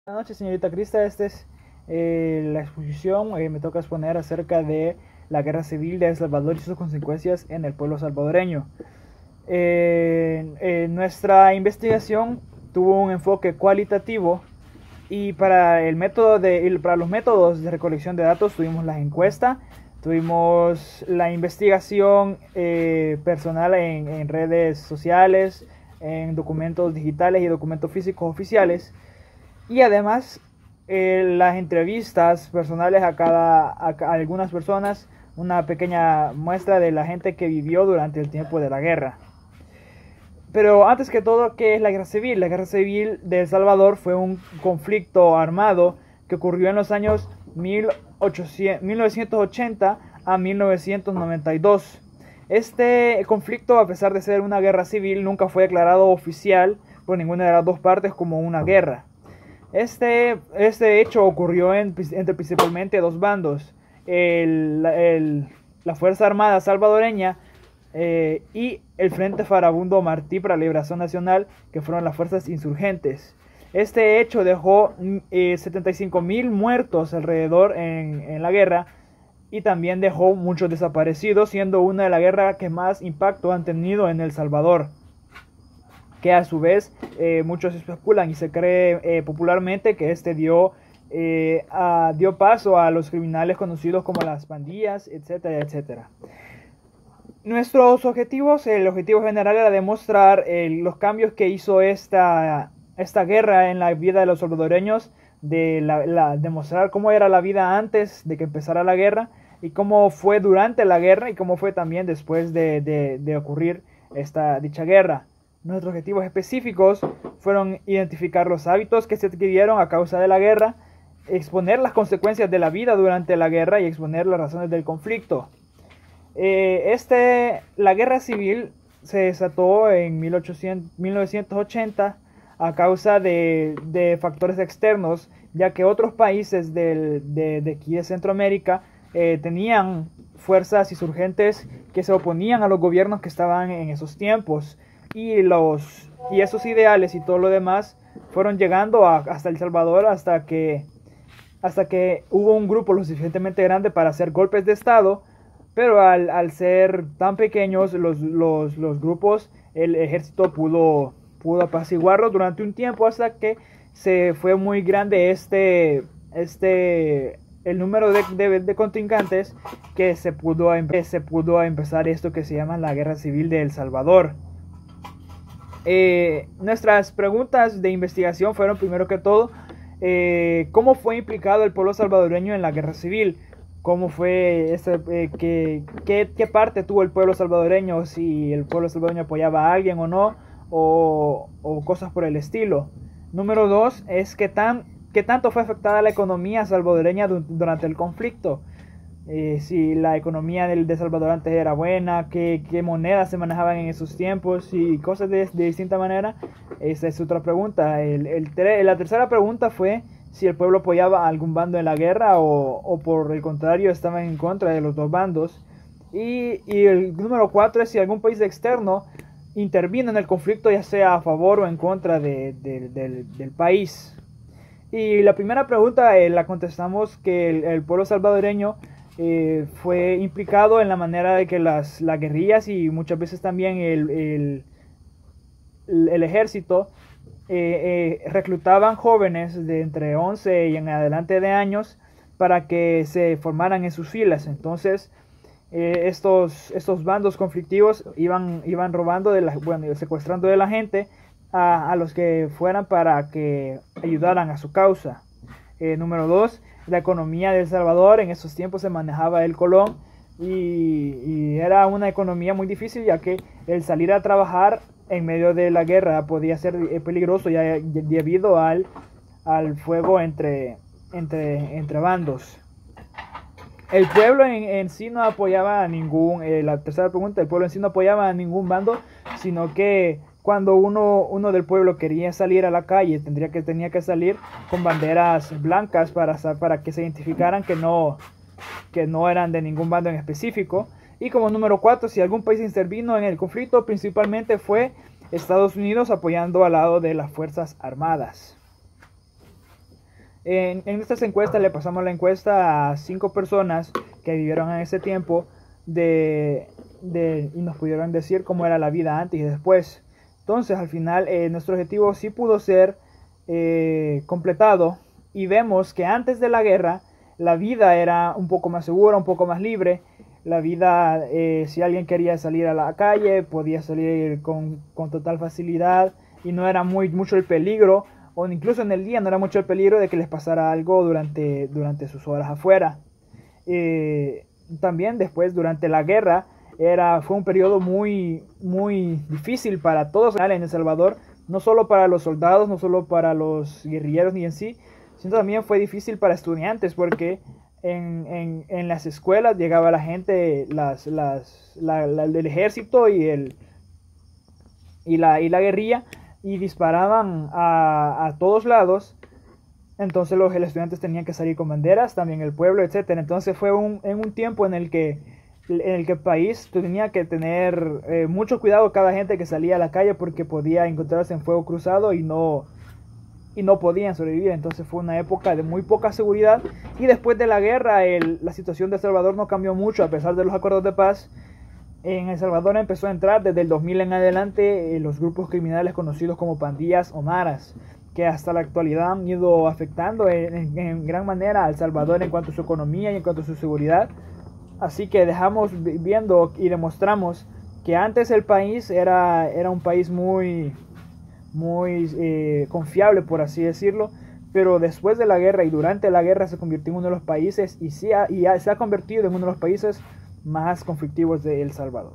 Buenas noches, señorita Crista. Esta es la exposición. Me toca exponer acerca de la guerra civil de El Salvador y sus consecuencias en el pueblo salvadoreño. Nuestra investigación tuvo un enfoque cualitativo y para los métodos de recolección de datos tuvimos la encuesta, tuvimos la investigación personal en redes sociales, en documentos digitales y documentos físicos oficiales. Y además las entrevistas personales a algunas personas, una pequeña muestra de la gente que vivió durante el tiempo de la guerra. Pero antes que todo, ¿qué es la guerra civil? La guerra civil de El Salvador fue un conflicto armado que ocurrió en los años 1980 a 1992. Este conflicto, a pesar de ser una guerra civil, nunca fue declarado oficial por ninguna de las dos partes como una guerra. Este hecho ocurrió entre principalmente dos bandos, la Fuerza Armada Salvadoreña y el Frente Farabundo Martí para la Liberación Nacional, que fueron las fuerzas insurgentes. Este hecho dejó 75,000 muertos alrededor en la guerra y también dejó muchos desaparecidos, siendo una de las guerras que más impacto han tenido en El Salvador, que a su vez muchos especulan y se cree popularmente que dio paso a los criminales conocidos como las pandillas, etcétera, etcétera. Nuestros objetivos, el objetivo general era demostrar los cambios que hizo esta guerra en la vida de los salvadoreños, demostrar cómo era la vida antes de que empezara la guerra y cómo fue durante la guerra y cómo fue también después de ocurrir dicha guerra. Nuestros objetivos específicos fueron identificar los hábitos que se adquirieron a causa de la guerra, exponer las consecuencias de la vida durante la guerra y exponer las razones del conflicto. La guerra civil se desató en 1980 a causa de factores externos, ya que otros países de aquí de Centroamérica tenían fuerzas insurgentes que se oponían a los gobiernos que estaban en esos tiempos. Y esos ideales y todo lo demás fueron llegando hasta El Salvador hasta que hubo un grupo lo suficientemente grande para hacer golpes de estado, pero al ser tan pequeños los grupos, el ejército pudo apaciguarlos durante un tiempo hasta que se fue muy grande el número de contrincantes que se pudo empezar esto que se llama la Guerra Civil de El Salvador. Nuestras preguntas de investigación fueron, primero que todo, ¿cómo fue implicado el pueblo salvadoreño en la guerra civil? ¿Cómo fue qué parte tuvo el pueblo salvadoreño? Si el pueblo salvadoreño apoyaba a alguien o no, o cosas por el estilo. Número 2 es qué tanto fue afectada la economía salvadoreña durante el conflicto. Si la economía de Salvador antes era buena, qué monedas se manejaban en esos tiempos y cosas de distinta manera. Esa es otra pregunta. La tercera pregunta fue si el pueblo apoyaba a algún bando en la guerra o por el contrario estaban en contra de los dos bandos. Y el número 4 es si algún país externo intervino en el conflicto, ya sea a favor o en contra del país. Y la primera pregunta la contestamos que el pueblo salvadoreño fue implicado en la manera de que las guerrillas y muchas veces también el ejército reclutaban jóvenes de entre 11 y en adelante de años para que se formaran en sus filas. Entonces estos bandos conflictivos iban robando secuestrando de la gente a los que fueran para que ayudaran a su causa. Número 2, la economía de El Salvador en esos tiempos se manejaba el colón y era una economía muy difícil, ya que el salir a trabajar en medio de la guerra podía ser peligroso ya debido al fuego entre bandos. El pueblo en sí no apoyaba a la tercera pregunta, el pueblo en sí no apoyaba a ningún bando, sino que cuando uno del pueblo quería salir a la calle, tenía que salir con banderas blancas para que se identificaran que no eran de ningún bando en específico. Y como número 4, si algún país intervino en el conflicto, principalmente fue Estados Unidos apoyando al lado de las Fuerzas Armadas. En estas encuestas le pasamos la encuesta a 5 personas que vivieron en ese tiempo y nos pudieron decir cómo era la vida antes y después. Entonces al final nuestro objetivo sí pudo ser completado, y vemos que antes de la guerra la vida era un poco más segura, un poco más libre. La vida, si alguien quería salir a la calle, podía salir con total facilidad y no era mucho el peligro, o incluso en el día no era mucho el peligro de que les pasara algo durante sus horas afuera. También después, durante la guerra, fue un periodo muy difícil para todos en El Salvador, no solo para los soldados, no solo para los guerrilleros ni en sí, sino también fue difícil para estudiantes, porque en las escuelas llegaba la gente, del ejército y la guerrilla, y disparaban a todos lados. Entonces los estudiantes tenían que salir con banderas, también el pueblo, etcétera. Entonces fue en un tiempo en el que el país tenía que tener mucho cuidado cada gente que salía a la calle, porque podía encontrarse en fuego cruzado y no podían sobrevivir. Entonces fue una época de muy poca seguridad, y después de la guerra la situación de El Salvador no cambió mucho a pesar de los acuerdos de paz. En El Salvador empezó a entrar desde el 2000 en adelante los grupos criminales conocidos como pandillas o maras, que hasta la actualidad han ido afectando en gran manera a El Salvador en cuanto a su economía y en cuanto a su seguridad. Así que dejamos viendo y demostramos que antes el país era un país muy confiable, por así decirlo, pero después de la guerra y durante la guerra se convirtió en uno de los países, y se ha convertido en uno de los países más conflictivos de El Salvador.